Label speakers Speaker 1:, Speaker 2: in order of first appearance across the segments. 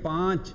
Speaker 1: 5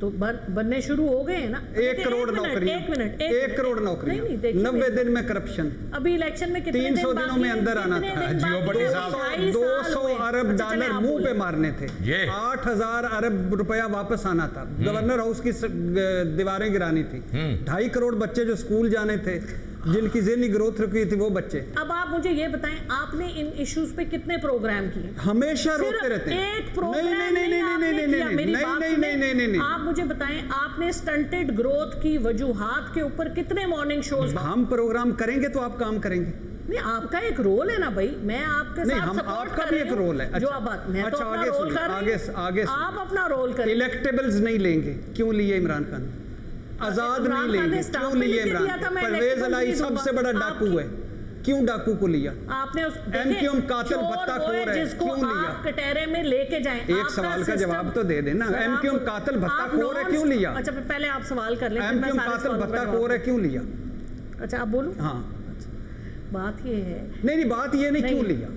Speaker 2: تو بننے شروع ہو گئے ہیں نا.
Speaker 1: 1 کروڑ نوکری, 1 کروڑ نوکری, 90 دن میں کرپشن.
Speaker 2: ابھی الیکشن میں کتنے
Speaker 1: 300 دنوں میں اندر آنا تھا. 200 ارب ڈالر منہ پہ مارنے تھے, 8000 ارب روپیہ واپس آنا تھا, گورنر ہاؤس کی دیواریں گرانی تھی, 2.5 کروڑ بچے جو اسکول جانے تھے, جن کی ذہنی گروتھ رکی تھی وہ بچے.
Speaker 2: اب آپ مجھے یہ بتائیں آپ نے ان ایشوز پہ کتنے پروگرام کیے؟
Speaker 1: ہمیشہ روکتے رہتے ہیں.
Speaker 2: ایک پروگرام نہیں. آپ مجھے بتائیں آپ نے سٹنٹڈ گروتھ کی وجوہات کے اوپر کتنے مارننگ شوز؟
Speaker 1: ہم پروگرام کریں گے تو آپ کام کریں گے.
Speaker 2: نہیں آپ کا ایک رول ہے نا بھائی, میں آپ کے ساتھ
Speaker 1: آپ کا بھی ایک رول ہے.
Speaker 2: جو بات میں تو اپنا رول کر رہی ہوں, آپ اپنا رول کریں.
Speaker 1: الیکٹیبلز نہیں لیں گے, کیوں لیے عمران خان؟ آزاد نہیں لیں گے, کیوں لیے عمران؟ پرویز الہی سب سے بڑا ڈاکو ہے, کیوں ڈاکو کو لیا؟
Speaker 2: آپ نے
Speaker 1: ایم کیو ایم قاتل بھتہ خور ہے, کیوں لیا؟
Speaker 2: کٹہرے میں لے کے جائیں.
Speaker 1: ایک سوال کا جواب تو دے دینا. ایم کیو ایم قاتل بھتہ خور ہے, کیوں لیا؟
Speaker 2: اچھا پہلے آپ سوال کر لیں.
Speaker 1: ایم کیو ایم قاتل بھتہ خور ہے, کیوں لیا؟
Speaker 2: اچھا آپ بولو.
Speaker 1: ہاں
Speaker 2: بات یہ ہے.
Speaker 1: نہیں بات یہ نہیں, کیوں لیا؟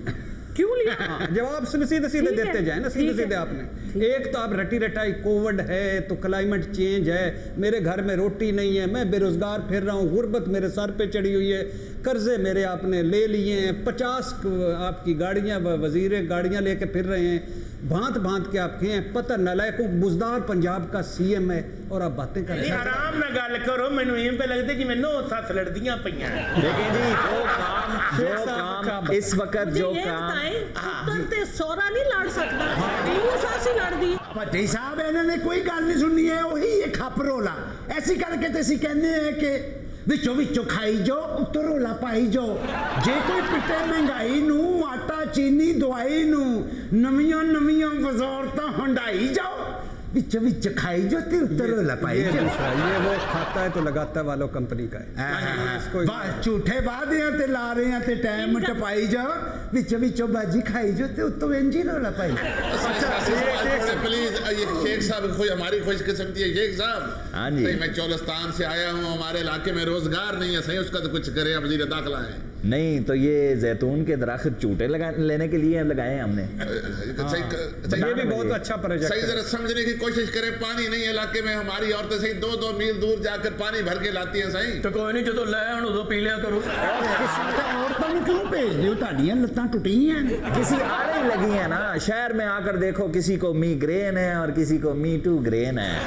Speaker 2: کیوں لیا؟
Speaker 1: جواب سیدھے دیتے جائیں نا, سیدھے آپ نے. ایک تو آپ رٹی رٹائی کووڈ ہے تو کلائمیٹ چینج ہے, میرے گھر میں روٹی نہیں ہے, میں بے روزگار پھر رہا ہوں, غربت میرے سر پہ چڑھی ہوئی ہے, قرضے میرے آپ نے لے لیے ہیں, 50 آپ کی گاڑیاں وزیر گاڑیاں لے کے پھر رہے ہیں, بھانت کے آپ ہیں, پتہ نالائکوں بزدار پنجاب کا سی ایم ہے اور آپ باتیں کر رہے ہیں.
Speaker 3: آرام نہ گل کرو, مینوں ایم پہ لگتے جی میں 9 لڑدیاں پئیاں.
Speaker 4: دیکھیں جی جو کام اس وقت جو کام
Speaker 2: پتر تے سورا نہیں لڑ سکتا, ساسی لڑ دی.
Speaker 5: بھٹی صاحب انہوں نے کوئی گل نہیں سننی ہے, وہی یہ کھپ رولا ایسی کر کے تے اسی کہنے ہیں کہ وچوں کھائی جو اتو رولا پائی جو. جے کوئی پٹے مہنگائی نو, آٹا چینی دوائی نو, نویاں وزارتاں ہنڈائی جاؤ, وچ کھائی جو تے اتو رولا پائی جو.
Speaker 1: یہ وہ کھاتا ہے تو لگاتا ہے والوں کمپنی کا ہے.
Speaker 5: جھوٹے وعدے تے لا رہے ہیں تے ٹائم ٹپائی جاؤ, وچوں باجی کھائی جو تے اتو انجی رولا پائی.
Speaker 6: پلیز شیخ صاحب ہماری خوش قسمتی ہے. شیخ صاحب میں چولستان سے آیا ہوں, ہمارے علاقے میں روزگار نہیں ہے, صحیح اس کا تو کچھ کرے, وزیر داخلہ ہے.
Speaker 4: نہیں تو یہ زیتون کے درخت چوٹے لینے کے لیے لگائے ہیں ہم نے.
Speaker 1: یہ بھی بہت اچھا پروجیکٹ ہے.
Speaker 6: صحیح ذرا سمجھنے کی کوشش کرے. پانی نہیں ہے علاقے میں, ہماری عورتیں صحیح 2 میل دور جا کر پانی بھر کے لاتی ہیں. صحیح
Speaker 7: تو کوئی نہیں, جو تو لے آن ادو پی لیا کرو.
Speaker 5: عورتوں نے کیوں بھیج دیو, تہاڈیاں لتاں ٹوٹی ہیں,
Speaker 4: کسی آڑے ہی لگی ہیں نا. شہر میں آ کر دیکھو, کسی کو میگرین ہے اور کسی کو میٹو گرین ہے.
Speaker 6: یہ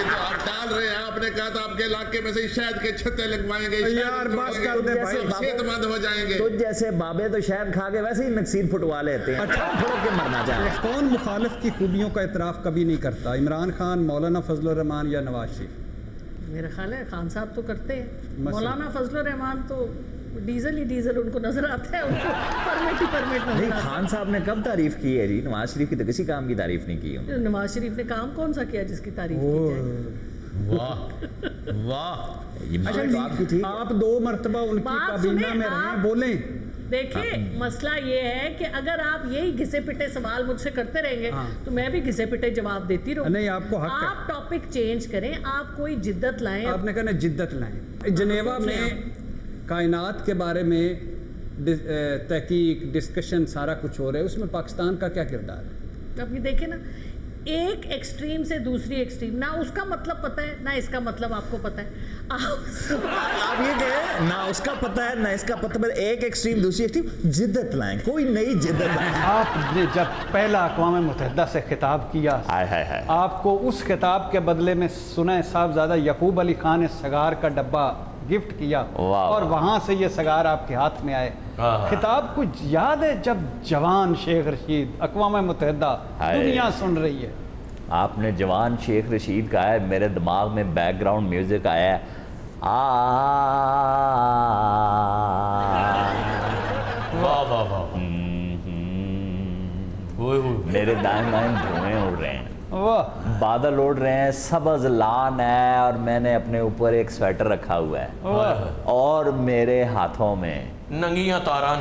Speaker 6: تو آپ ڈال رہے ہیں. آپ نے کہا تھا آپ کے علاقے میں سے شہد کے چھتے لگوائیں گے, صحت مند ہو جائیں گے.
Speaker 4: تو جیسے بابے تو شہد کھا کے ویسے ہی نکسیر پھٹوا لیتے ہیں, پھڑ کے مرنا چاہتے ہیں.
Speaker 1: کون مخالف کی خوبیوں کا اعتراف کبھی نہیں کرتا؟ عمران خان, مولانا فضل الرحمان یا نواز شریف؟
Speaker 2: میرا خیال ہے خان صاحب تو کرتے ہیں. مولانا فضل الرحمان تو ڈیزل ان کو نظر آتا ہے, ان کو پرمٹ
Speaker 4: نہیں. خان صاحب نے کب تعریف کی ہے جی؟ نواز شریف کی تو کسی کام کی تعریف نہیں کی.
Speaker 2: نواز شریف نے کام کون سا کیا جس کی تعریف کی جائے؟
Speaker 7: واہ
Speaker 1: آپ 2 مرتبہ ان کی کابینہ میں رہے, بولیں.
Speaker 2: دیکھیں مسئلہ یہ ہے کہ اگر آپ یہی گھسے پٹے سوال مجھ سے کرتے رہیں گے تو میں بھی گھسے پٹے جواب دیتی رہوں.
Speaker 1: نہیں, آپ کو حق ہے.
Speaker 2: آپ ٹاپک چینج کریں, آپ کوئی جدت لائیں.
Speaker 1: آپ نے کہنا جدت لائیں. جنیوا میں کائنات کے بارے میں تحقیق, ڈسکشن سارا کچھ ہو رہا ہے, اس میں پاکستان کا کیا کردار ہے؟
Speaker 2: آپ یہ دیکھیں نا, ایک ایکسٹریم سے دوسری ایکسٹریم, نہ اس کا مطلب پتہ ہے نہ اس کا مطلب آپ کو پتہ ہے.
Speaker 4: آپ یہ کہیں نہ اس کا پتہ ہے نہ اس کا پتہ ہے, ایک ایکسٹریم دوسری ایکسٹریم, جدت لائیں, کوئی نئی جدت لائیں.
Speaker 1: آپ نے جب پہلا اقوام متحدہ سے خطاب کیا, آپ کو اس خطاب کے بدلے میں سنیں صاحبزادہ یعقوب علی خان نے سگار کا ڈبہ گفٹ کیا, اور وہاں سے یہ سگار آپ کے ہاتھ میں آئے. خطاب کچھ یاد ہے جب جوان شیخ رشید, اقوام متحدہ دنیا سن رہی ہے,
Speaker 4: آپ نے جوان شیخ رشید کہا ہے, میرے دماغ میں بیک گراؤنڈ میوزک آیا ہے, میرے دائیں بائیں دھوئیں اڑ رہے ہیں, بادل اڑ رہے ہیں, سبز لان ہے, اور میں نے اپنے اوپر ایک سویٹر رکھا ہوا ہے, اور میرے ہاتھوں میں
Speaker 7: ننگیاں تاران,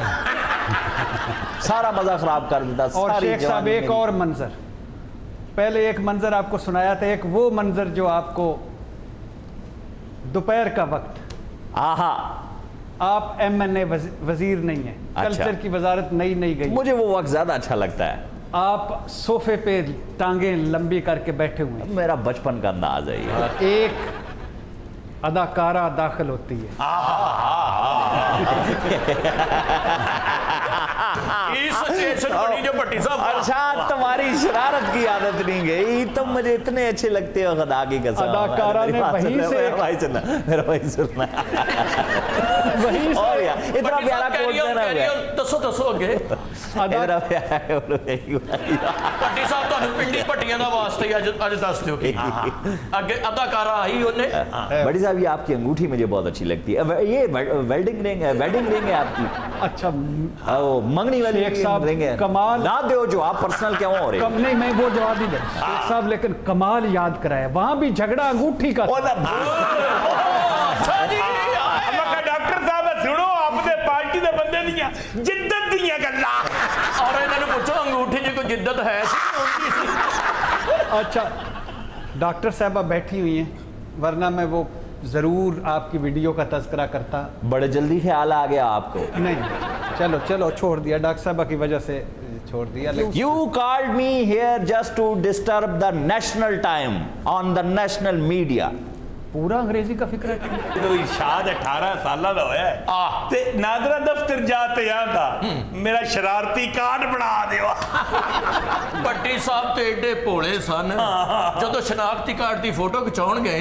Speaker 4: سارا مزہ خراب کر دیتا.
Speaker 1: اور شیخ صاحب ایک اور منظر, پہلے ایک منظر آپ کو سنایا تھا, ایک وہ منظر جو آپ کو دوپہر کا وقت, آپ ایم این اے وزیر نہیں ہیں, کلچر کی وزارت نہیں گئی,
Speaker 4: مجھے وہ وقت زیادہ اچھا لگتا ہے.
Speaker 1: آپ صوفے پہ ٹانگیں لمبی کر کے بیٹھے ہوئے ہیں.
Speaker 4: میرا بچپن کا انداز ہے یہ.
Speaker 1: ایک اداکارہ داخل ہوتی ہے.
Speaker 4: ارشاد تمہاری شرارت کی عادت نہیں گئی, تم مجھے اتنے اچھے لگتے ہو خدا کی قسم.
Speaker 1: اداکارہ نے وہیں سے
Speaker 4: میرا بھائی سننا اور اتنا پیارا کوٹ دینا ہے.
Speaker 7: دسو اگے
Speaker 4: اتنا پیارا ہے
Speaker 7: پٹی صاحب تانوں پنڈی پٹیاں دا واسطے اج دس دیو کہ اگے اداکارہ آئی اونے.
Speaker 4: بڑی صاحب یہ آپ کی انگوٹھی مجھے بہت اچھی لگتی ہے. یہ ویلڈنگ رنگ ہے آپ کی.
Speaker 1: اچھا
Speaker 4: منگنی والی
Speaker 1: ایک صاحب
Speaker 4: رنگ ہے.
Speaker 1: کمال
Speaker 4: نہ دیو جو آپ پرسنل کیوں ہو رہے ہیں.
Speaker 1: نہیں میں وہ جواب نہیں دے ایک صاحب, لیکن کمال یاد کرایا وہاں بھی جھگڑا انگوٹھی کا.
Speaker 3: ڈاکٹر صاحب سنو اپنے پارٹی دے بندے دیاں جدت دیاں گلاں
Speaker 7: اور انہاں نوں پوچھو انگوٹھی جی کوئی جدت ہے سی.
Speaker 1: اچھا ڈاکٹر صاحبہ بیٹھی ہوئی ہیں, ورنہ میں وہ ضرور آپ کی ویڈیو کا تذکرہ کرتا.
Speaker 4: بڑے جلدی خیال آ گیا آپ کو.
Speaker 1: نہیں چلو چھوڑ دیا, ڈاکٹر صاحبہ کی وجہ سے چھوڑ دیا.
Speaker 4: You called me here just to disturb the national time on the national media.
Speaker 1: پورا انگریزی کا فکر ہے.
Speaker 3: تو ارشاد 18 سالہ دا ہویا ہے تے نادرہ دفتر جاتے یادا میرا شرارتی کارڈ بنا دیوا.
Speaker 7: بٹی صاحب تے ایڈے پوڑے سن, جدو شناختی کارڈ دی فوٹو کھچاؤن گئے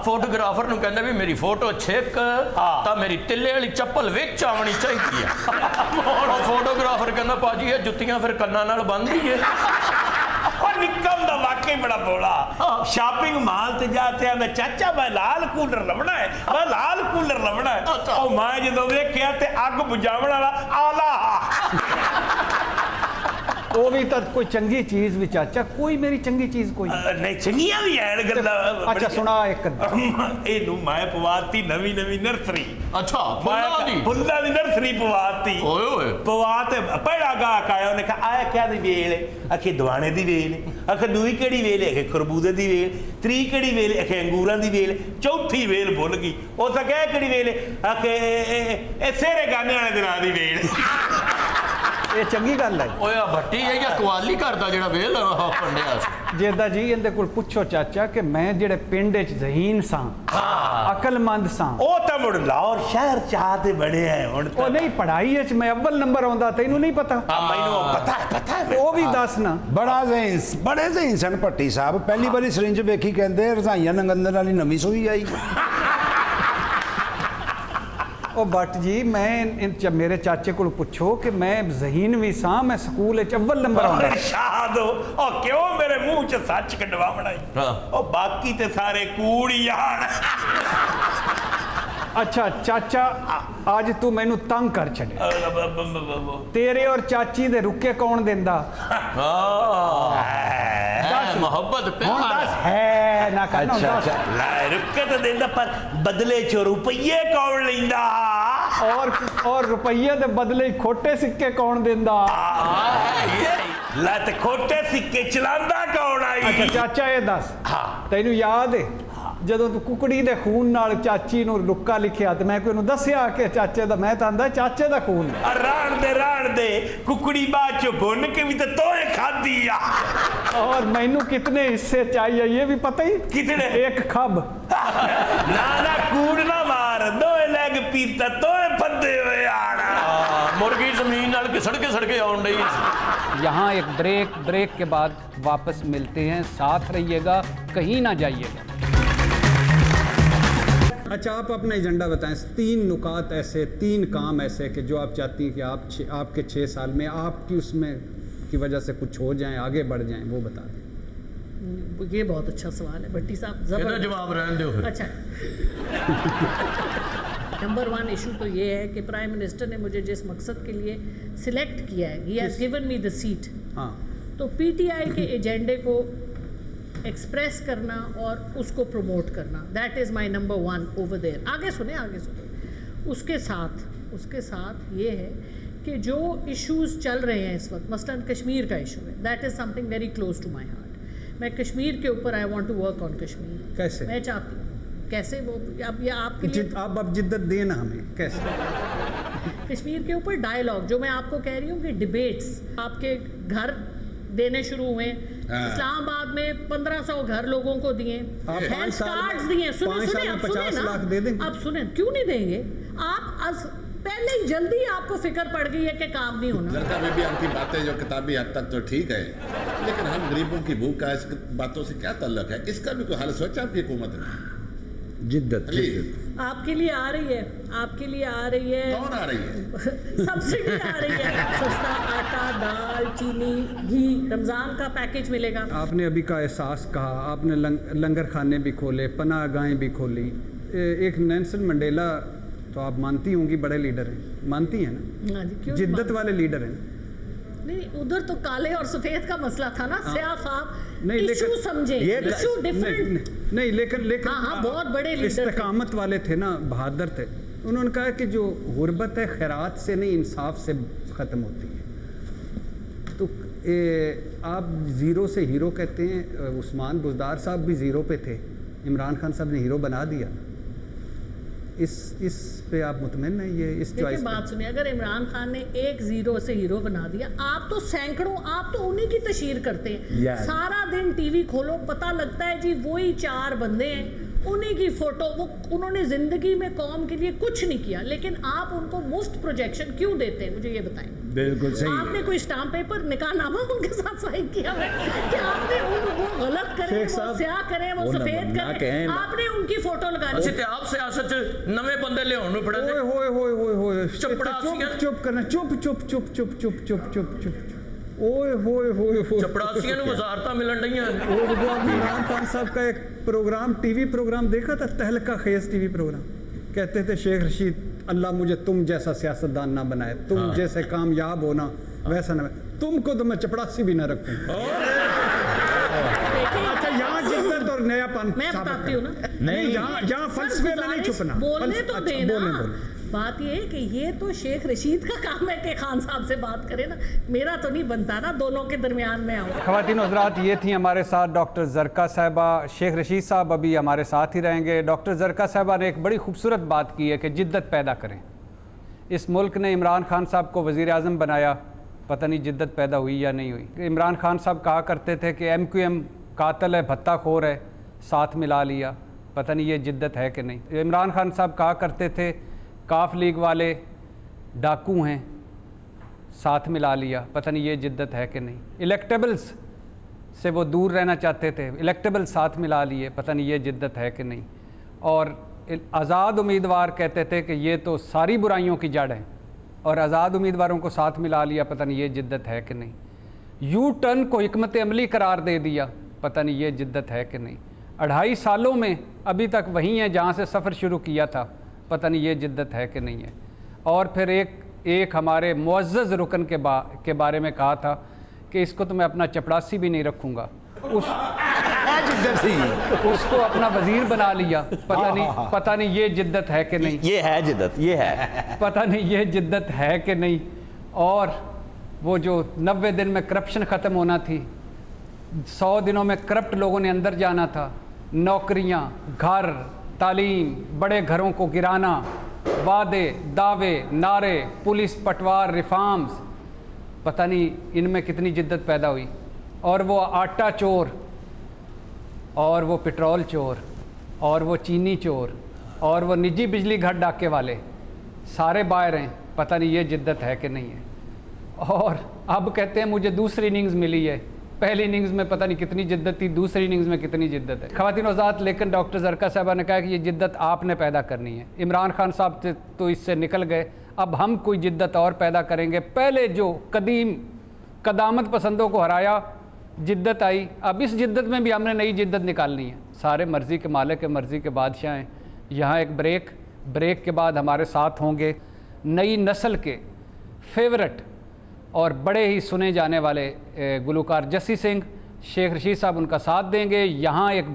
Speaker 7: فوٹوگرافر نو کہنا بھی میری فوٹو چھک تا میری تلے والی چپل وچ آونی چاہیے. اور فوٹوگرافر کہنا پاجی یہ جتیاں پھر کناں نال بند دی ہے.
Speaker 3: اور نکم دا واقعی بڑا بولا. شاپنگ مال تے جاتے ہیں میں چاچا میں لال کولر لبنا ہے, میں لال کولر لبنا ہے. اور میں جدو ویکھیا تے اگ بجاون والا آلہ.
Speaker 1: وہ بھی تک کوئی چنگی چیز بھی چاچا, کوئی میری چنگی چیز کوئی
Speaker 3: نہیں چنگیاں بھی ہیں گلا.
Speaker 1: اچھا سنا ایک
Speaker 3: اینو میں پواتی نوی نرسری.
Speaker 7: اچھا
Speaker 3: بھلا دی نرسری پواتی پواتے پہلا گاہک آیا انہیں کہا آیا کیا دی ویل ہے, اکھے دوانے دی ویل ہے, اکھے دوئی کیڑی ویل ہے, اکھے خربوزے دی ویل, تری کیڑی ویل ہے, اکھے انگوراں دی ویل, چوتھی ویل بھول گئی. او سکے کیڑی ویل ہے, اکھے سیرے گانے آنے دن آدھی ویل.
Speaker 1: یہ چنگی گل ہے.
Speaker 7: اویا بھٹی ہے یا قوالی کرتا جڑا ویل پنڈیا
Speaker 1: جیدہ جی اندے کول پوچھو چاچا کہ میں جڑے پنڈ وچ ذہین ساں عقل مند ساں
Speaker 3: او تا مڑ لاہور شہر چاہتے بڑے ہیں.
Speaker 1: او نہیں پڑھائی وچ میں اول نمبر آوندا تینوں نہیں پتہ.
Speaker 3: مینوں پتہ ہے
Speaker 1: وہ بھی دس نا.
Speaker 5: بڑے ذہین سن پٹی صاحب. پہلی باری سرنج ویکھی کہندے رضائیاں ننگندر والی نویں سوئی آئی.
Speaker 1: او بٹ جی میں جب میرے چاچے کو پوچھو کہ میں ذہین بھی ساں, میں سکول اول نمبر آؤں.
Speaker 3: شاد ہو اور کیوں میرے منہ چ سچ کڈوا بنائی. او باقی تے سارے کوڑ یار.
Speaker 1: اچھا چاچا آج تو مینوں تنگ کر چھڑے. تیرے اور چاچی دے رکے کون دیندا؟
Speaker 7: محبت
Speaker 1: پیار ہے نہ کرنا.
Speaker 3: اچھا رکے تو دیندا پر بدلے چ روپیے کون لیندا؟
Speaker 1: اور روپیے دے بدلے کھوٹے سکے کون دیندا؟
Speaker 3: لا تے کھوٹے سکے چلاندا کون آئی؟
Speaker 1: اچھا چاچا یہ دس تینوں یاد ہے جدو تو ککڑی دے خون نال چاچی نو رکا لکھیا تے میں کوئی نو دسیا کہ چاچے دا, میں تاندا چاچے دا خون.
Speaker 3: ران دے ککڑی بعد چو بھن کے بھی تے توئے کھادی.
Speaker 1: اور مینوں کتنے حصے چاہیے یہ بھی پتہ ہی
Speaker 3: کتنے؟
Speaker 1: ایک کھب.
Speaker 3: نا کوڑ نہ مار دوئے لیگ پیتا توئے پندے ہوئے آنا.
Speaker 7: مرغی زمین نال کے سڑکے آن رہی.
Speaker 1: یہاں ایک بریک کے بعد واپس ملتے ہیں, ساتھ رہیے گا, کہیں نہ جائیے گا. اچھا آپ اپنا ایجنڈا بتائیں, 3 نکات ایسے, 3 کام ایسے کہ جو آپ چاہتی ہیں کہ آپ کے 6 سال میں آپ کی اس میں کی وجہ سے کچھ ہو جائیں, آگے بڑھ جائیں, وہ بتا دیں.
Speaker 2: یہ بہت اچھا سوال ہے بھٹی صاحب.
Speaker 7: زبردست جواب رہن دو.
Speaker 2: اچھا نمبر 1 ایشو تو یہ ہے کہ پرائم منسٹر نے مجھے جس مقصد کے لیے سلیکٹ کیا ہے, he has given me the seat.
Speaker 1: ہاں
Speaker 2: تو پی ٹی آئی کے ایجنڈے کو ایکسپریس کرنا اور اس کو پروموٹ کرنا, that is my number 1 over there. آگے سنیں. اس کے ساتھ یہ ہے کہ جو ایشوز چل رہے ہیں اس وقت, مثلاً کشمیر کا ایشو ہے, that is something very close to my heart. میں کشمیر کے اوپر I want to work on Kashmir.
Speaker 1: کیسے؟
Speaker 2: میں چاہتی ہوں کیسے وہ اب یہ آپ کے لیے
Speaker 1: آپ اب جدت دیں نا ہمیں, کیسے
Speaker 2: کشمیر کے اوپر ڈائیلاگ, جو میں آپ کو کہہ رہی ہوں کہ ڈیبیٹس آپ کے گھر دینے شروع ہوئے ہیں. اسلام آباد میں 1500 گھر لوگوں کو دیے, ہیلتھ کارڈز دیے. اب سنیں کیوں نہیں دیں گے آپ؟ پہلے ہی جلدی آپ کو فکر پڑ گئی ہے کہ کام نہیں ہونا.
Speaker 6: زرکا بی بی آپ کی باتیں جو کتابی حد تک تو ٹھیک ہے, لیکن ہم غریبوں کی بھوک کا اس باتوں سے کیا تعلق ہے؟ اس کا بھی کوئی حل سوچا آپ کی حکومت نے؟
Speaker 5: جدت
Speaker 2: آپ کے لیے آ رہی ہے, آپ کے لیے آ رہی ہے.
Speaker 6: کون آ رہی ہے؟
Speaker 2: سبسڈی آ رہی ہے, سستا آٹا, دال, چینی, گھی, رمضان کا پیکیج ملے گا.
Speaker 1: آپ نے ابھی کا احساس کہا, آپ نے لنگر خانے بھی کھولے, پناہ گاہیں بھی کھولی. ایک نیلسن منڈیلا تو آپ مانتی ہوں گی بڑے لیڈر ہیں, مانتی ہیں نا, جدت والے لیڈر ہیں.
Speaker 2: نہیں, ادھر تو کالے اور سفید کا مسئلہ تھا نا, سیاہ فام ایشو سمجھے, ایشو ڈیفرنٹ
Speaker 1: نہیں, لیکن
Speaker 2: بہت بڑے
Speaker 1: استقامت والے تھے نا, بہادر تھے. انہوں نے کہا کہ جو غربت ہے خیرات سے نہیں انصاف سے ختم ہوتی ہے. تو آپ زیرو سے ہیرو کہتے ہیں. عثمان بزدار صاحب بھی زیرو پہ تھے, عمران خان صاحب نے ہیرو بنا دیا. اس پہ آپ مطمئن ہیں؟ یہ اس چوائس
Speaker 2: بات سنیں, اگر عمران خان نے ایک زیرو سے ہیرو بنا دیا, آپ تو سینکڑوں, آپ تو انہی کی تشہیر کرتے ہیں. سارا دن ٹی وی کھولو, پتہ لگتا ہے جی وہی 4 بندے ہیں, انہی کی فوٹو. وہ انہوں نے زندگی میں قوم کے لیے کچھ نہیں کیا, لیکن آپ ان کو مفت پروجیکشن کیوں دیتے ہیں؟ مجھے یہ بتائیں.
Speaker 5: بالکل صحیح.
Speaker 2: آپ نے کوئی اسٹامپ پیپر, نکاح نامہ ان کے ساتھ سائن کیا ہے کہ آپ نے وہ غلط کریں, وہ سیاہ کریں, وہ سفید کریں, آپ نے ان کی فوٹو لگا دی.
Speaker 7: اچھا, آپ سیاست نوے بندے لے ہونے پڑے تھے.
Speaker 1: ہوئے
Speaker 7: چپڑاسیاں,
Speaker 1: چپ کرنا, چپ
Speaker 7: چپڑاسیاں نو وزارتاں ملن رہی ہیں.
Speaker 1: عمران خان صاحب کا ایک پروگرام, ٹی وی پروگرام دیکھا تھا, تہلکہ خیز ٹی وی پروگرام. کہتے تھے شیخ رشید, اللہ مجھے تم جیسا سیاستدان نہ بنائے, تم جیسے کامیاب ہونا ویسا نہ, تم کو تو میں چپڑاسی بھی نہ رکھوں. اچھا, یہاں جدت اور نیا پن
Speaker 2: میں بتاتی ہوں نا,
Speaker 1: نہیں, یہاں فلسفے میں نہیں چھپنا,
Speaker 2: بولنے تو دینا. بات یہ ہے کہ یہ تو شیخ رشید کا کام ہے کہ خان صاحب سے بات کرے نا, میرا تو نہیں بنتا نا دونوں کے درمیان میں آؤں.
Speaker 1: خواتین و حضرات, یہ تھیں ہمارے ساتھ ڈاکٹر زرکا صاحبہ. شیخ رشید صاحب ابھی ہمارے ساتھ ہی رہیں گے. ڈاکٹر زرکا صاحبہ نے ایک بڑی خوبصورت بات کی ہے کہ جدت پیدا کریں. اس ملک نے عمران خان صاحب کو وزیر اعظم بنایا, پتہ نہیں جدت پیدا ہوئی یا نہیں ہوئی. عمران خان صاحب کہا کرتے تھے کہ ایم کیو ایم قاتل ہے, بھتہ خور ہے, ساتھ ملا لیا, پتہ نہیں یہ جدت ہے کہ نہیں. عمران خان صاحب کہا کرتے تھے کاف لیگ والے ڈاکو ہیں, ساتھ ملا لیا, پتہ نہیں یہ جدت ہے کہ نہیں. الیکٹیبلز سے وہ دور رہنا چاہتے تھے, الیکٹیبل ساتھ ملا لیے, پتہ نہیں یہ جدت ہے کہ نہیں. اور آزاد امیدوار کہتے تھے کہ یہ تو ساری برائیوں کی جڑ ہے, اور آزاد امیدواروں کو ساتھ ملا لیا, پتہ نہیں یہ جدت ہے کہ نہیں. یو ٹرن کو حکمت عملی قرار دے دیا, پتہ نہیں یہ جدت ہے کہ نہیں. 2.5 سالوں میں ابھی تک وہیں ہیں جہاں سے سفر شروع کیا تھا, پتہ نہیں یہ جدت ہے کہ نہیں ہے. اور پھر ایک ہمارے معزز رکن کے بارے میں کہا تھا کہ اس کو تو میں اپنا چپڑاسی بھی نہیں رکھوں گا, اس کو اپنا وزیر بنا لیا, پتہ نہیں یہ جدت ہے کہ نہیں.
Speaker 4: یہ ہے جدت, یہ ہے,
Speaker 1: پتہ نہیں یہ جدت ہے کہ نہیں. اور وہ جو 90 دن میں کرپشن ختم ہونا تھی, 100 دنوں میں کرپٹ لوگوں نے اندر جانا تھا, نوکریاں, گھر, تعلیم, بڑے گھروں کو گرانا, وعدے, دعوے, نعرے, پولیس پٹوار, ریفارمز, پتہ نہیں ان میں کتنی جدت پیدا ہوئی. اور وہ آٹا چور, اور وہ پٹرول چور, اور وہ چینی چور, اور وہ نجی بجلی گھر ڈاکے والے, سارے باہر ہیں, پتہ نہیں یہ جدت ہے کہ نہیں ہے. اور اب کہتے ہیں مجھے دوسری اننگز ملی ہے, پہلی اننگز میں پتہ نہیں کتنی جدت تھی, دوسری اننگز میں کتنی جدت ہے. خواتین و حضرات, لیکن ڈاکٹر زرکا صاحبہ نے کہا کہ یہ جدت آپ نے پیدا کرنی ہے. عمران خان صاحب تو اس سے نکل گئے, اب ہم کوئی جدت اور پیدا کریں گے. پہلے جو قدیم قدامت پسندوں کو ہرایا, جدت آئی, اب اس جدت میں بھی ہم نے نئی جدت نکالنی ہے. سارے مرضی کے مالک ہیں, مرضی کے بادشاہ ہیں. یہاں ایک بریک کے بعد ہمارے ساتھ ہوں گے نئی نسل کے فیورٹ اور بڑے ہی سنے جانے والے گلوکار جسی سنگھ. شیخ رشید صاحب ان کا ساتھ دیں گے. یہاں ایک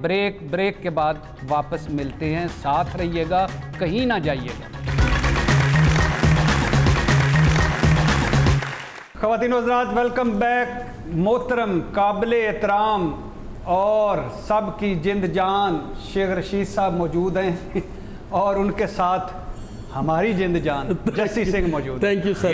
Speaker 1: بریک کے بعد واپس ملتے ہیں, ساتھ رہیے گا, کہیں نہ جائیے گا. خواتین و حضرات, ویلکم بیک. محترم, قابل احترام اور سب کی جند جان شیخ رشید صاحب موجود ہیں, اور ان کے ساتھ ہماری جند جان جسی سنگھ موجود.
Speaker 3: Thank you sir.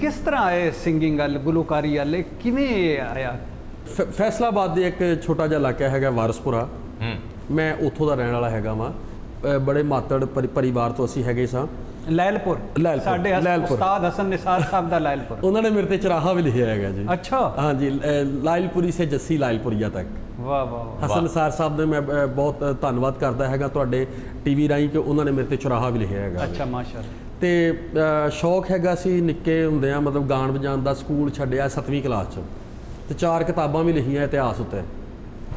Speaker 1: ਕਿਸ ਤਰ੍ਹਾਂ ਆਏ ਸਿੰਗਿੰਗ ਵਾਲੇ, ਗੁਲੂਕਾਰੀ ਵਾਲੇ, ਕਿਵੇਂ ਆਇਆ?
Speaker 8: ਫੈਸਲਾਬਾਦ ਦੇ ਇੱਕ ਛੋਟਾ ਜਿਹਾ ਇਲਾਕਾ ਹੈਗਾ ਵਾਰਸਪੁਰਾ, ਮੈਂ ਉੱਥੋਂ ਦਾ ਰਹਿਣ ਵਾਲਾ ਹੈਗਾ ਵਾਂ। ਬੜੇ ਮਾਤੜ ਪਰਿਵਾਰ ਤੋਂ ਅਸੀਂ ਹੈਗੇ ਸਾਂ।
Speaker 1: ਲੈਲਪੁਰ, ਸਾਡੇ ਉਸਤਾਦ ਹਸਨ ਨਿਸਾਰ ਸਾਹਿਬ ਦਾ ਲੈਲਪੁਰ,
Speaker 8: ਉਹਨਾਂ ਨੇ ਮੇਰੇ ਤੇ ਚਰਾਹਾ ਵੀ ਲਿਖਿਆ ਹੈਗਾ ਜੀ।
Speaker 1: ਅੱਛਾ
Speaker 8: ਹਾਂਜੀ, ਲਾਇਲਪੁਰੀ ਸੇ ਜੱਸੀ ਲਾਇਲਪੁਰੀਆ ਤੱਕ।
Speaker 1: ਵਾਹ ਵਾਹ।
Speaker 8: ਹਸਨ ਨਿਸਾਰ ਸਾਹਿਬ ਨੇ ਮੈਂ ਬਹੁਤ ਧੰਨਵਾਦ ਕਰਦਾ ਹੈਗਾ ਤੁਹਾਡੇ ਟੀਵੀ ਰਾਹੀਂ ਕਿ ਉਹਨਾਂ ਨੇ ਮੇਰੇ ਤੇ ਚਰਾਹਾ ਵੀ ਲਿਖਿਆ ਹੈਗਾ।
Speaker 1: ਅੱਛਾ ਮਾਸ਼ਾਅੱਲਾ।
Speaker 8: ਤੇ ਸ਼ੌਕ ਹੈਗਾ ਸੀ ਨਿੱਕੇ ਹੁੰਦੇ ਆ, ਮਤਲਬ ਗਾਣ ਵਜਾਉਣ ਦਾ। ਸਕੂਲ ਛੱਡਿਆ 7ਵੀਂ ਕਲਾਸ 'ਚ, ਤੇ 4 ਕਿਤਾਬਾਂ ਵੀ ਲਿਖੀਆਂ ਇਤਿਹਾਸ ਉੱਤੇ।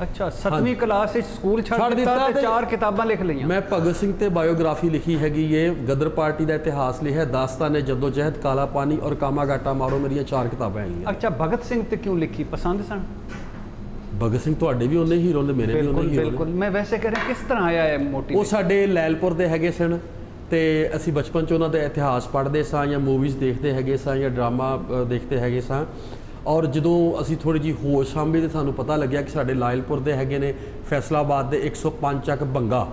Speaker 1: ਅੱਛਾ 7ਵੀਂ ਕਲਾਸ ਵਿੱਚ ਸਕੂਲ ਛੱਡ ਦਿੱਤਾ ਤੇ 4 ਕਿਤਾਬਾਂ ਲਿਖ ਲਈਆਂ।
Speaker 8: ਮੈਂ ਭਗਤ ਸਿੰਘ ਤੇ ਬਾਇਓਗ੍ਰਾਫੀ ਲਿਖੀ ਹੈਗੀ ਏ, ਗਦਰ ਪਾਰਟੀ ਦਾ ਇਤਿਹਾਸ ਲਿਖਿਆ, ਦਾਸਤਾਨੇ ਜਦੋਜਹਿਦ, ਕਾਲਾ ਪਾਣੀ ਔਰ ਕਾਮਾ ਗਾਟਾ ਮਾਰੋ, ਮੇਰੀਆਂ 4 ਕਿਤਾਬਾਂ ਹੈਗੀਆਂ।
Speaker 1: ਅੱਛਾ ਭਗਤ ਸਿੰਘ ਤੇ ਕਿਉਂ ਲਿਖੀ, ਪਸੰਦ ਸਨ?
Speaker 8: ਭਗਤ ਸਿੰਘ ਤੁਹਾਡੇ ਵੀ ਉਹਨੇ ਹੀਰੋ ਨੇ, ਮੇਰੇ ਵੀ ਉਹਨੇ ਹੀਰੋ ਨੇ।
Speaker 1: ਬਿਲਕੁਲ। ਮੈਂ ਵੈਸੇ ਕਹਿ ਰਿਹਾ ਕਿਸ ਤਰ੍ਹਾਂ ਆਇਆ ਇਹ ਮੋਟੀਵੇਸ਼ਨ?
Speaker 8: ਉਹ ਸਾਡੇ ਲੈਲਪੁਰ ਦੇ ਹੈਗੇ ਸਨ, ਤੇ ਅਸੀਂ ਬਚਪਨ 'ਚ ਉਹਨਾਂ ਦਾ ਇਤਿਹਾਸ ਪੜ੍ਹਦੇ ਸਾਂ, ਜਾਂ ਮੂਵੀਜ਼ ਦੇਖਦੇ ਹੈਗੇ ਸਾਂ, ਜਾਂ ਡਰਾਮਾ ਦੇਖਦੇ ਹੈਗੇ ਸਾਂ। ਔਰ ਜਦੋਂ ਅਸੀਂ ਥੋੜ੍ਹੀ ਜਿਹੀ ਹੋਸ਼ ਸਾਂਭੀ ਤਾਂ ਸਾਨੂੰ ਪਤਾ ਲੱਗਿਆ ਕਿ ਸਾਡੇ ਲਾਇਲਪੁਰ ਦੇ ਹੈਗੇ ਨੇ ਫੈਸਲਾਬਾਦ ਦੇ 105 ਚੱਕ ਬੰਗਾ,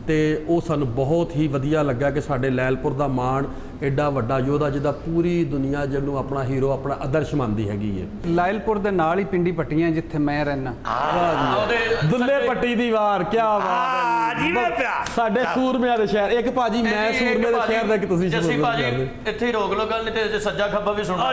Speaker 8: ਤੇ ਉਹ ਸਾਨੂੰ ਬਹੁਤ ਹੀ ਵਧੀਆ ਲੱਗਾ ਕਿ ਸਾਡੇ ਲੈਲਪੁਰ ਦਾ ਮਾਣ ਐਡਾ ਵੱਡਾ ਯੋਧਾ ਜਿਹਦਾ ਪੂਰੀ ਦੁਨੀਆ ਜਿਹਨੂੰ ਆਪਣਾ ਹੀਰੋ, ਆਪਣਾ ਆਦਰਸ਼ ਮੰਨਦੀ ਹੈਗੀ ਹੈ।
Speaker 1: ਲਾਇਲਪੁਰ ਦੇ ਨਾਲ ਹੀ ਪਿੰਡੀ ਪੱਟੀਆਂ ਜਿੱਥੇ ਮੈਂ ਰਹਿਣਾ।
Speaker 8: ਦੁੱਲੇ ਪੱਟੀ ਦੀ ਵਾਰ, ਕੀ ਬਾਤ ਹੈ, ਸਾਡੇ ਸੂਰਮਿਆਂ ਦੇ ਸ਼ਹਿਰ। ਇੱਕ ਭਾਜੀ ਮੈਂ ਸੂਰਮੇ ਦੇ ਸ਼ਹਿਰ ਦਾ, ਕਿ ਤੁਸੀਂ
Speaker 7: ਜੱਸੀ ਭਾਜੀ ਇੱਥੇ ਹੀ ਰੋਕ ਲੋ ਗੱਲ, ਨਹੀਂ ਤੇ ਸੱਜਾ ਖੱਬਾ ਵੀ ਸੁਣਨਾ।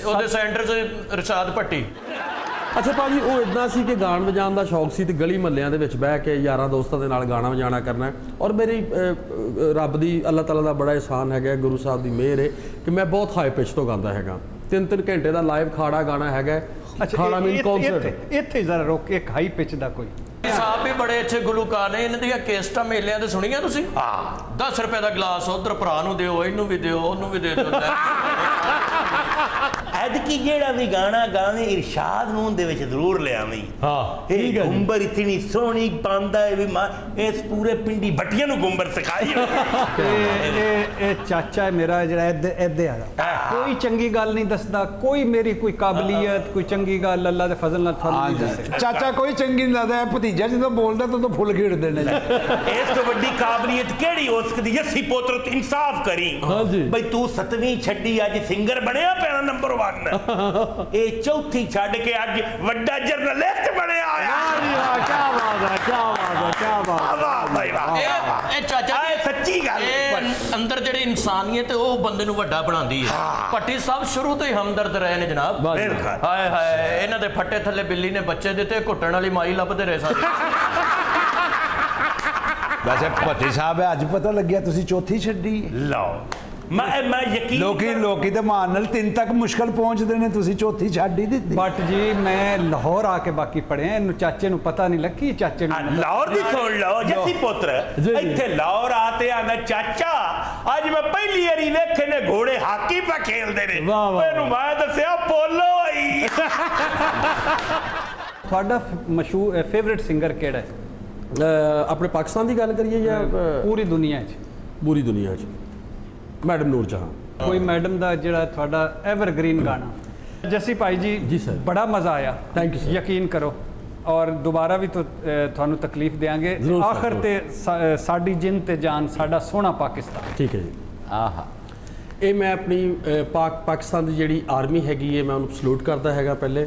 Speaker 7: ਉਹਦੇ ਸੈਂਟਰ 'ਚ ਰਸ਼ਾਦ ਭੱਟੀ।
Speaker 8: ਅੱਛਾ ਭਾਜੀ, ਉਹ ਇਦਾਂ ਸੀ ਕਿ ਗਾਣ ਵਜਾਉਣ ਦਾ ਸ਼ੌਕ ਸੀ, ਤੇ ਗਲੀ ਮਹੱਲਿਆਂ ਦੇ ਵਿੱਚ ਬਹਿ ਕੇ ਯਾਰਾਂ ਦੋਸਤਾਂ ਦੇ ਨਾਲ ਗਾਣਾ ਵਜਾਣਾ ਕਰਨਾ। ਔਰ ਮੇਰੀ ਰੱਬ ਦੀ, ਅੱਲਾਹ ਤਾਲਾ ਦਾ ਬੜਾ ਇਹਸਾਨ ਹੈਗਾ, ਗੁਰੂ ਸਾਹਿਬ ਦੀ ਮਿਹਰ ਹੈ ਕਿ ਮੈਂ ਬਹੁਤ ਹਾਈ ਪਿਚ ਤੋਂ ਗਾਉਂਦਾ ਹੈਗਾ। 3-3 ਘੰਟੇ ਦਾ ਲਾਈਵ ਖਾੜਾ ਗਾਣਾ ਹੈਗਾ। ਖਾੜਾ ਮੀਨ ਕਨਸਰਟ।
Speaker 1: ਇੱਥੇ ਜ਼ਰਾ ਰੋਕ ਕੇ, ਇੱਕ ਹਾਈ ਪਿਚ ਦਾ ਕੋਈ
Speaker 7: ਸਾਹਿਬ ਵੀ ਬੜੇ ਅੱਛੇ ਗੁਲੂਕਾਰ ਨੇ। ਇਹਨਾਂ ਦੀਆਂ ਕੇਸਟਾਂ ਮੇਲਿਆਂ ਤੇ ਸੁਣੀਆਂ ਤੁਸੀਂ? 10 ਰੁਪਏ ਦਾ ਗਲਾਸ ਉਧਰ ਭਰਾ ਨੂੰ ਦਿਓ, ਇਹਨੂੰ ਵੀ ਦਿਓ, ਉਹਨੂੰ ਵੀ ਦੇ ਦਿਓ।
Speaker 3: ਐਤਕੀ ਜਿਹੜਾ ਵੀ ਗਾਣਾ ਗਾਵੇਂ ਇਰਸ਼ਾਦ ਨੂੰ ਦੇ ਵਿੱਚ ਜ਼ਰੂਰ ਲਿਆਵੀਂ।
Speaker 8: ਹਾਂ
Speaker 3: ਇਹ ਗੁੰਬਰ ਇਤਨੀ ਸੋਹਣੀ ਪਾਉਂਦਾ ਹੈ ਵੀ ਇਸ ਪੂਰੇ ਪਿੰਡੀ ਭੱਟੀਆਂ ਨੂੰ ਗੁੰਬਰ ਸਿਖਾਈ।
Speaker 1: ਇਹ ਚਾਚਾ ਹੈ ਮੇਰਾ ਜਿਹੜਾ ਇੱਦੇ ਆ, ਕੋਈ ਚੰਗੀ ਗੱਲ ਨਹੀਂ ਦੱਸਦਾ, ਕੋਈ ਮੇਰੀ ਕੋਈ ਕਾਬਲੀਅਤ, ਕੋਈ ਚੰਗੀ ਗੱਲ ਅੱਲਾ ਦੇ ਫਜ਼ਲ ਨਾਲ ਤੁਹਾਨੂੰ ਨਹੀਂ ਦੱਸੇ।
Speaker 5: ਚਾਚਾ ਕੋਈ ਚੰਗੀ ਨਹੀਂ ਲੱਗਦਾ, ਭਤੀਜਾ ਜਦੋਂ ਬੋਲਦਾ ਤਾਂ ਫੁੱਲ ਖੇਡਦੇ ਨੇ।
Speaker 3: ਇਸ ਤੋਂ ਵੱਡੀ ਕਾਬਲੀਅਤ ਕਿਹੜੀ ਹੋ ਸਕਦੀ? ਜੱਸੀ ਪੁੱਤਰ ਤੂੰ ਇਨਸਾਫ ਕਰੀ ਬਈ, ਤੂੰ 7ਵੀਂ ਛੱਡੀ, ਅੱਜ ਸਿੰਗਰ ਬਣਿਆ ਪਿਆ ਨੰਬਰ 1। ਇਹ 4ਥੀ ਛੱਡ ਕੇ ਅੱਜ ਵੱਡਾ ਜਰਨਲਿਸਟ ਬਣਿਆ ਆ।
Speaker 8: ਕੀ ਬਾਤ ਹੈ, ਕੀ ਬਾਤ ਹੈ, ਕੀ ਬਾਤ ਹੈ।
Speaker 7: ਇਹ ਚਾਚਾ
Speaker 3: ਸੱਚੀ ਗੱਲ,
Speaker 7: ਅੰਦਰ ਜਿਹੜੀ ਇਨਸਾਨੀਅਤ ਉਹ ਬੰਦੇ ਨੂੰ ਵੱਡਾ ਬਣਾਉਂਦੀ ਹੈ। ਭੱਟੀ ਸਾਹਿਬ ਸ਼ੁਰੂ ਤੋਂ ਹੀ ਹਮਦਰਦ ਰਹੇ ਨੇ ਜਨਾਬ। ਹਾਏ ਹਾਏ, ਇਹਨਾਂ ਦੇ ਫੱਟੇ ਥੱਲੇ ਬਿੱਲੀ ਨੇ ਬੱਚੇ ਦਿੱਤੇ, ਘੁੱਟਣ ਵਾਲੀ ਮਾਈ ਲੱਭਦੇ ਰਹੇ ਸਾਰੇ।
Speaker 5: ਵੈਸੇ ਭੱਟੀ ਸਾਹਿਬ ਅੱਜ ਪਤਾ ਲੱਗਿਆ ਤੁਸੀਂ 4ਥੀ ਛੱਡੀ।
Speaker 3: ਲਓ ਮੈਂ ਯਕੀਨ,
Speaker 5: ਲੋਕੀ ਤੇ ਮਾਨ ਨਾਲ 3 ਤੱਕ ਮੁਸ਼ਕਲ ਪਹੁੰਚਦੇ ਨੇ, ਤੁਸੀਂ 4ਥੀ ਛੱਡ ਹੀ ਦਿੱਤੀ।
Speaker 1: ਬਟ ਜੀ ਮੈਂ ਲਾਹੌਰ ਆ ਕੇ ਬਾਕੀ ਪੜਿਆ, ਇਹਨੂੰ ਚਾਚੇ ਨੂੰ ਪਤਾ ਨਹੀਂ ਲੱਗੀ। ਚਾਚੇ ਨੂੰ
Speaker 3: ਲਾਹੌਰ ਦੀ ਸੁਣ ਲਓ ਜੱਸੀ ਪੁੱਤਰ, ਇੱਥੇ ਲਾਹੌਰ ਆਤੇ ਆਂਦਾ ਚਾਚਾ ਅੱਜ ਮੈਂ ਪਹਿਲੀ ਵਾਰੀ ਵੇਖੇ ਨੇ ਘੋੜੇ ਹਾਕੀ ਪਾ ਖੇਲਦੇ ਨੇ। ਮੈਨੂੰ ਮੈਂ ਦੱਸਿਆ ਪੋਲੋ ਆਈ।
Speaker 1: ਤੁਹਾਡਾ ਮਸ਼ਹੂਰ ਫੇਵਰਿਟ ਸਿੰਗਰ ਕਿਹੜਾ ਹੈ?
Speaker 8: ਆਪਣੇ ਪਾਕਿਸਤਾਨ ਦੀ ਗੱਲ ਕਰੀਏ ਜਾਂ
Speaker 1: ਪੂਰੀ ਦੁਨੀਆ 'ਚ?
Speaker 8: ਪੂਰੀ ਦੁਨੀਆ 'ਚ ਮੈਡਮ ਨੂਰ ਜਹਾਂ।
Speaker 1: ਕੋਈ ਮੈਡਮ ਦਾ ਜਿਹੜਾ ਤੁਹਾਡਾ ਐਵਰਗ੍ਰੀਨ ਗਾਣਾ? ਜੱਸੀ ਭਾਈ ਜੀ
Speaker 8: ਸਰ,
Speaker 1: ਬੜਾ ਮਜ਼ਾ ਆਇਆ।
Speaker 8: Thank you sir.
Speaker 1: ਯਕੀਨ ਕਰੋ, ਔਰ ਦੁਬਾਰਾ ਵੀ ਤੁਹਾਨੂੰ ਤਕਲੀਫ ਦੇਵਾਂਗੇ। ਆਖਰ ਤੇ ਸਾਡੀ ਜਿੰਦ ਤੇ ਜਾਨ, ਸਾਡਾ ਸੋਹਣਾ ਪਾਕਿਸਤਾਨ।
Speaker 8: ਠੀਕ ਹੈ ਜੀ। ਆਹਾ, ਇਹ ਮੈਂ ਆਪਣੀ ਪਾਕਿਸਤਾਨ ਦੀ ਜਿਹੜੀ ਆਰਮੀ ਹੈਗੀ ਹੈ, ਮੈਂ ਉਹਨੂੰ ਸਲੂਟ ਕਰਦਾ ਹੈਗਾ ਪਹਿਲੇ,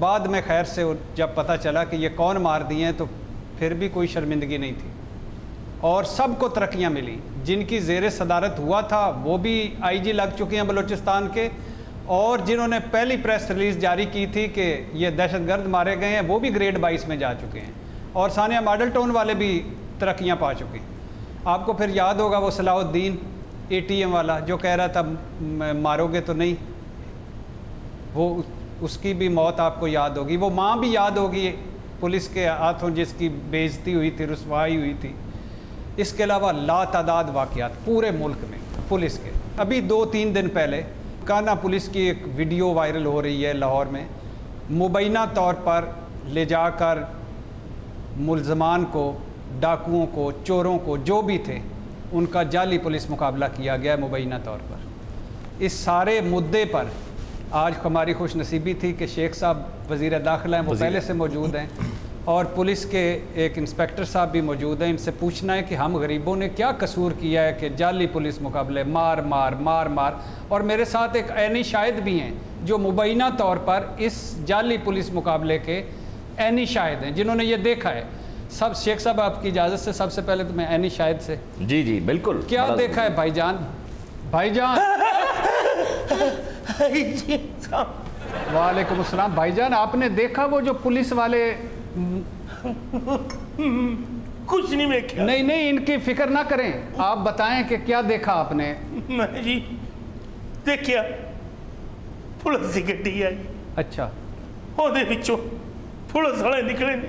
Speaker 1: بعد میں خیر سے جب پتہ چلا کہ یہ کون مار دیے ہیں تو پھر بھی کوئی شرمندگی نہیں تھی، اور سب کو ترقیاں ملی. جن کی زیر صدارت ہوا تھا وہ بھی آئی جی لگ چکے ہیں بلوچستان کے، اور جنہوں نے پہلی پریس ریلیز جاری کی تھی کہ یہ دہشت گرد مارے گئے ہیں وہ بھی گریڈ 22 میں جا چکے ہیں، اور ثانیہ ماڈل ٹاؤن والے بھی ترقیاں پا چکے ہیں. آپ کو پھر یاد ہوگا وہ صلاح الدین ATM والا جو کہہ رہا تھا مارو گے تو نہیں، وہ اس کی بھی موت آپ کو یاد ہوگی. وہ ماں بھی یاد ہوگی پولیس کے ہاتھوں جس کی بے عزتی ہوئی تھی، رسوائی ہوئی تھی. اس کے علاوہ لا تعداد واقعات پورے ملک میں پولیس کے. ابھی 2-3 دن پہلے کانا پولیس کی ایک ویڈیو وائرل ہو رہی ہے لاہور میں، مبینہ طور پر لے جا کر ملزمان کو، ڈاکوؤں کو، چوروں کو، جو بھی تھے ان کا جعلی پولیس مقابلہ کیا گیا ہے مبینہ طور پر. اس سارے مدعے پر آج ہماری خوش نصیبی تھی کہ شیخ صاحب وزیر داخلہ ہیں، وہ پہلے سے موجود ہیں، اور پولیس کے ایک انسپیکٹر صاحب بھی موجود ہیں. ان سے پوچھنا ہے کہ ہم غریبوں نے کیا قصور کیا ہے کہ جعلی پولیس مقابلے، مار مار مار مار. اور میرے ساتھ ایک عینی شاہد بھی ہیں جو مبینہ طور پر اس جعلی پولیس مقابلے کے عینی شاہد ہیں، جنہوں نے یہ دیکھا ہے. سب شیخ صاحب آپ کی اجازت سے سب سے پہلے تو میں عینی شاہد سے
Speaker 4: جی جی بالکل
Speaker 1: کیا دیکھا ہے بھائی جان؟ بھائی جان وعلیکم السلام. بھائی جان آپ نے دیکھا وہ جو پولیس والے؟
Speaker 3: کچھ نہیں دیکھا.
Speaker 1: نہیں ان کی فکر نہ کریں، آپ بتائیں کہ کیا دیکھا آپ نے؟
Speaker 3: میں جی دیکھیا پولیس کی گڈی آئی.
Speaker 1: اچھا.
Speaker 3: ਉਹਦੇ ਵਿੱਚੋਂ ਪੁਲਿਸ ਵਾਲੇ ਨਿਕਲੇ ਨੇ.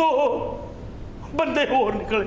Speaker 3: 2 ਬੰਦੇ ਹੋਰ ਨਿਕਲੇ.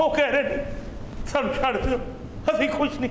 Speaker 3: ਉਹ ਕਹਿ ਰਹੇ ਨੇ ਸਾਨੂੰ ਛੱਡ ਦਿਓ, ਅਸੀਂ ਕੁਛ ਨਹੀਂ,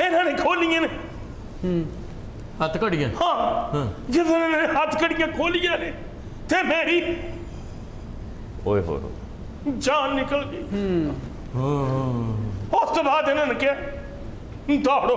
Speaker 3: ਇਹਨਾਂ ਨੇ ਖੋਲੀਆਂ ਨੇ
Speaker 7: ਹੱਥ ਘੜੀਆਂ.
Speaker 3: ਹਾਂ ਜਦੋਂ ਇਹਨਾਂ ਨੇ ਹੱਥ ਘੜੀਆਂ ਖੋਲੀਆਂ ਨੇ ਤੇ ਮੇਰੀ
Speaker 4: ਓਏ ਹੋਏ
Speaker 3: ਜਾਨ ਨਿਕਲ ਗਈ. ਉਸ ਤੋਂ ਬਾਅਦ ਇਹਨਾਂ ਨੇ ਕਿਹਾ ਦੌੜੋ.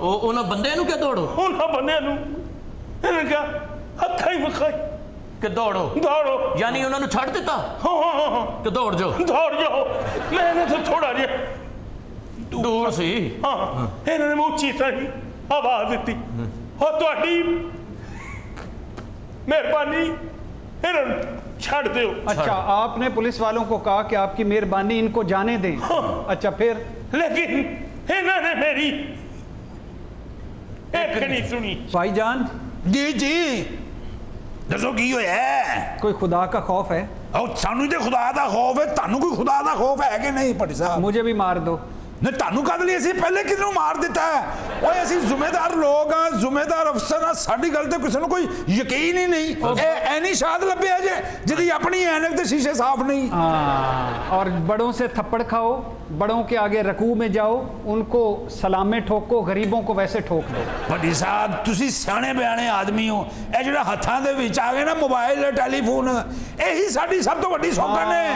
Speaker 7: ਉਹ ਉਹਨਾਂ ਬੰਦਿਆਂ ਨੂੰ ਕਿਹਾ ਦੌੜੋ?
Speaker 3: ਉਹਨਾਂ ਬੰਦਿਆਂ ਨੂੰ ਇਹਨਾਂ ਨੇ ਕਿਹਾ ਹੱਥਾਂ ਹੀ ਮਖਾਈ
Speaker 7: ਕਿ ਦੌੜੋ.
Speaker 3: ਦੌੜੋ
Speaker 7: ਯਾਨੀ ਉਹਨਾਂ ਨੂੰ ਛੱਡ ਦਿੱਤਾ
Speaker 3: ਹਾਂ
Speaker 7: ਕਿ ਦੌੜ ਜਾਓ?
Speaker 3: ਦੌੜ ਜਾਓ. ਮੈਂ ਇਹਨਾਂ ਤੋਂ ਥੋੜਾ ਜਿਹਾ
Speaker 7: ਦੂਰ ਸੀ.
Speaker 3: ਹਾਂ ਇਹਨਾਂ ਨੇ ਮੂੰਹ ਚੀਤਾ ਹੀ ਆਵਾਜ਼ ਦਿੱਤੀ, ਉਹ ਤੁਹਾਡੀ ਮਿਹਰਬਾਨੀ, ਇਹਨਾਂ ਨੂੰ چھڑ دیو.
Speaker 1: اچھا آپ نے پولیس والوں کو کہا کہ آپ کی مہربانی ان کو جانے دیں. اچھا پھر؟
Speaker 3: لیکن انہوں نے میری ایک نہیں سنی.
Speaker 1: بھائی جان
Speaker 5: جی جی دسو کی ہویا ہے؟
Speaker 1: کوئی خدا کا خوف ہے؟
Speaker 5: سانو تے خدا دا خوف ہے، تانوں کوئی خدا دا خوف ہے کہ نہیں پٹی صاحب؟
Speaker 1: مجھے بھی مار دو.
Speaker 5: نہیں تانوں کد لئی اسی پہلے کدنوں مار دیتا ہے؟ اوے اسی ذمہ دار لوگ ہاں، ذمہ دار افسر ہاں، ساڈی گل تے کسے نوں کوئی یقین ہی نہیں. اے اینی شاد لبیا جے جدی اپنی اینک تے شیشے صاف نہیں.
Speaker 1: اور بڑوں سے تھپڑ کھاؤ، بڑوں کے آگے رکوع میں جاؤ، ان کو سلامیں ٹھوکو، غریبوں کو ویسے ٹھوک دو.
Speaker 5: بڑی صاحب تسی سیانے بیانے آدمی ہو، اے جڑا ہتھاں دے وچ آ گئے نا موبائل ٹیلی فون، یہی ساڈی سب تو بڑی سوگن ہے.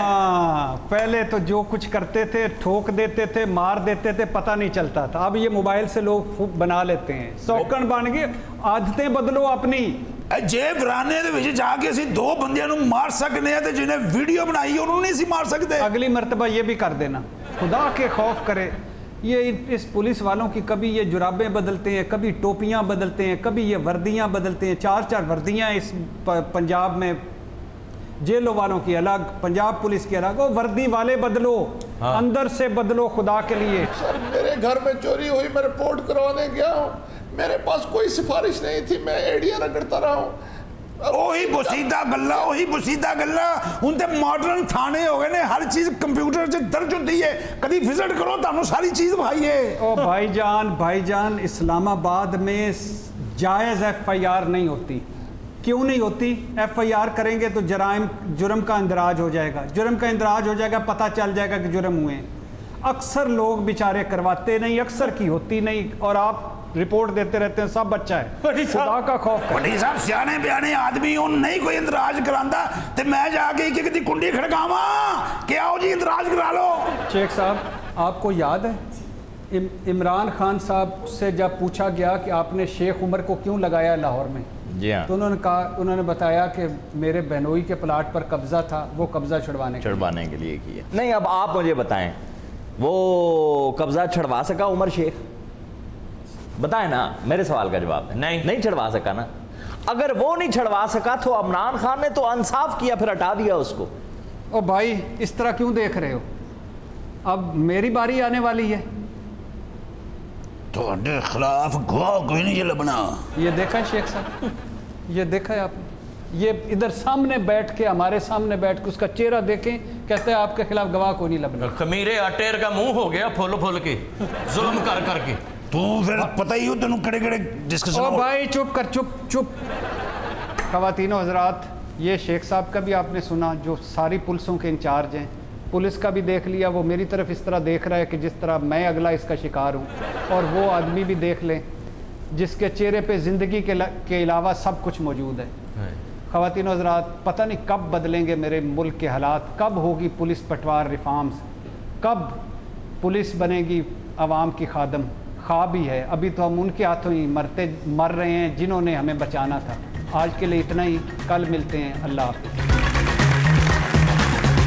Speaker 1: پہلے تو جو کچھ کرتے تھے ٹھوک دیتے تھے، مار دیتے تھے، پتہ نہیں چلتا تھا. اب یہ موبائل سے لوگ بنا لیتے ہیں، سوکن بن گئے. عادتیں بدلو اپنی.
Speaker 5: جے ورانے دے وچ جا کے اسی 2 بندیاں نوں مار سکنے ہیں تے جنہیں ویڈیو بنائی انہوں نہیں سی مار سکتے. اگلی
Speaker 1: مرتبہ یہ بھی کر دینا، خدا کے خوف کرے. یہ اس پولیس والوں کی کبھی یہ جرابیں بدلتے ہیں، کبھی ٹوپیاں بدلتے ہیں، کبھی یہ وردیاں بدلتے ہیں. 4 وردیاں اس پنجاب میں جیلوں والوں کی الگ، پنجاب پولیس کی الگ. وہ وردی والے بدلو، اندر سے بدلو خدا کے لیے.
Speaker 6: سر میرے گھر میں چوری ہوئی، میں رپورٹ کروانے گیا ہوں، میرے پاس کوئی سفارش نہیں تھی، میں ایڈیاں رگڑتا رہا ہوں.
Speaker 5: وہی بسیدہ گلہ، وہی بسیدہ گلہ. ان تے ماڈرن تھانے ہو گئے نے، ہر چیز کمپیوٹر سے درج ہوتی ہے. کبھی وزٹ کرو تانوں ساری چیز بھائیے.
Speaker 1: او بھائی جان اسلام آباد میں جائز FIR نہیں ہوتی. کیوں نہیں ہوتی؟ FIR کریں گے تو جرم کا اندراج ہو جائے گا. جرم کا اندراج ہو جائے گا، پتہ چل جائے گا کہ جرم ہوئے ہیں. اکثر لوگ بیچارے کرواتے نہیں، اکثر کی ہوتی نہیں، اور آپ رپورٹ دیتے رہتے ہیں. سب اچھا ہے، خدا کا خوف کریں.
Speaker 5: بڑی صاحب سیانے بیانے آدمی ہوں، نہیں کوئی اندراج کراندا تے میں جا کے کدی کنڈی کھڑکاواں کہ آؤ جی اندراج کرا لو.
Speaker 1: شیخ صاحب آپ کو یاد ہے عمران خان صاحب سے جب پوچھا گیا کہ آپ نے شیخ عمر کو کیوں لگایا لاہور میں،
Speaker 4: جی ہاں،
Speaker 1: تو انہوں نے بتایا کہ میرے بہنوئی کے پلاٹ پر قبضہ تھا، وہ قبضہ چھڑوانے
Speaker 4: کے لیے کیا۔ نہیں، اب آپ مجھے بتائیں وہ قبضہ چھڑوا سکا عمر شیخ؟ بتائیں نا، میرے سوال کا جواب ہے۔ نہیں چھڑوا سکا نا۔ اگر وہ نہیں چھڑوا سکا تو عمران خان نے تو انصاف کیا، پھر ہٹا دیا اس کو۔
Speaker 1: او بھائی اس طرح کیوں دیکھ رہے ہو؟ اب میری باری آنے والی ہے،
Speaker 9: تو خلاف گواہ کوئی نہیں لبنا۔
Speaker 1: یہ دیکھا ہے شیخ صاحب، یہ دیکھا ہے آپ نے؟ یہ ادھر سامنے بیٹھ کے، ہمارے سامنے بیٹھ کے اس کا چہرہ دیکھیں، کہتے ہیں آپ کے خلاف گواہ کوئی نہیں لبنا۔
Speaker 7: خمیرے آٹیر کا منہ ہو گیا پھول پھول کے، ظلم کر کر کے۔
Speaker 9: تو پھر پتہ ہی ہو تینوں کڑے کڑے ڈسکشن۔
Speaker 1: او بھائی چپ کر، چپ۔ خواتین و حضرات، یہ شیخ صاحب کا بھی آپ نے سنا، جو ساری پولیسوں کے انچارج ہیں، پولیس کا بھی دیکھ لیا، وہ میری طرف اس طرح دیکھ رہا ہے کہ جس طرح میں اگلا اس کا شکار ہوں، اور وہ آدمی بھی دیکھ لیں جس کے چہرے پہ زندگی کے علاوہ سب کچھ موجود ہے۔ خواتین و حضرات، پتہ نہیں کب بدلیں گے میرے ملک کے حالات، کب ہوگی پولیس پٹوار ریفارمز، کب پولیس بنے گی عوام کی خادم۔ خواب ہی ہے، ابھی تو ہم ان کے ہاتھوں ہی مر رہے ہیں جنہوں نے ہمیں بچانا تھا۔ آج کے لیے اتنا ہی، کل ملتے ہیں، اللہ حافظ۔